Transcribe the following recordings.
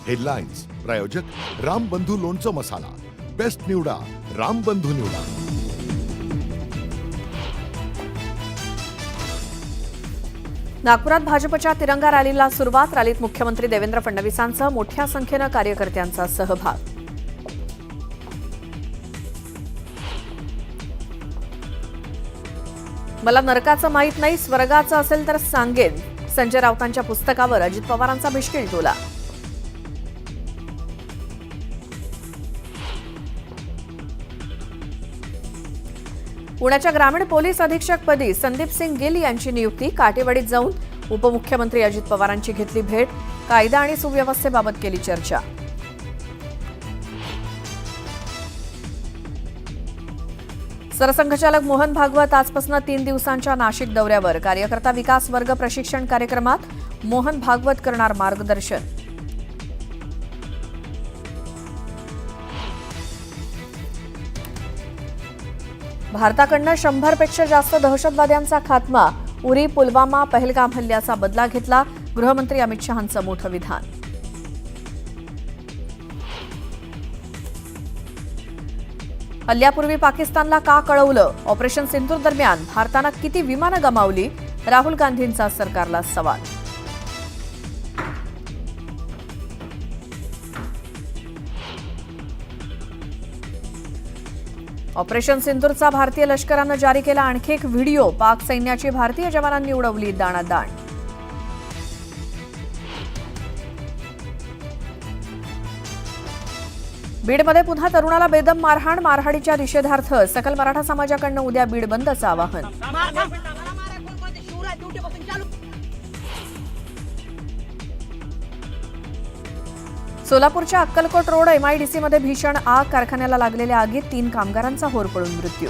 Headlines प्रायोजक रामबंधू लोणचं मसाला, best निवडा रामबंधू निवडा. नागपुरात भाजपच्या तिरंगा रॅलीला सुरुवात. रॅलीत मुख्यमंत्री देवेंद्र फडणवीसांसह मोठ्या संख्येनं कार्यकर्त्यांचा सहभाग. मला नरकाचं माहीत नाही, स्वर्गाचं असेल तर सांगेन. संजय राऊतांच्या पुस्तकावर अजित पवारांचा मिश्किल टोला. पुण्याच्या ग्रामीण पोलीस अधीक्षकपदी संदीप सिंग गिल यांची नियुक्ती. काटेवाडीत जाऊन उपमुख्यमंत्री अजित पवारांची घेतली भेट. कायदा आणि सुव्यवस्थेबाबत केली चर्चा. सरसंघचालक मोहन भागवत आजपासून 3 दिवसांच्या नाशिक दौऱ्यावर. कार्यकर्ता विकास वर्ग प्रशिक्षण कार्यक्रमात मोहन भागवत करणार मार्गदर्शन. भारताकडनं 100 पेक्षा जास्त दहशतवाद्यांचा खात्मा. उरी, पुलवामा, पहलगाम हल्ल्याचा बदला घेतला. गृहमंत्री अमित शहांचं मोठं विधान. हल्ल्यापूर्वी पाकिस्तानला का कळवलं? ऑपरेशन सिंदूर दरम्यान भारतानं किती विमानं गमावली? राहुल गांधींचा सरकारला सवाल. ऑपरेशन सिंदूरचा भारतीय लष्करानं जारी केला आणखी एक व्हिडिओ. पाक सैन्याची भारतीय जवानांनी उडवली दाणादाण. बीडमध्ये पुन्हा तरुणाला बेदम मारहाण. मारहाणीच्या निषेधार्थ सकल मराठा समाजाकडनं उद्या बीड बंदचं आवाहन. सोलापूरच्या अक्कलकोट रोड MIDCमध्ये भीषण आग. कारखान्याला लागलेल्या आगीत 3 कामगारांचा होरपळून मृत्यू.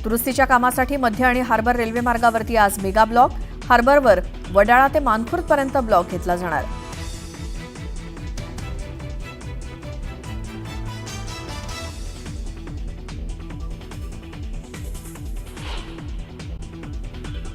दुरुस्तीच्या कामासाठी मध्य आणि हार्बर रेल्वे मार्गावरती आज मेगा ब्लॉक. हार्बरवर वडाळा ते मानखुर्दपर्यंत ब्लॉक घेतला जाणार.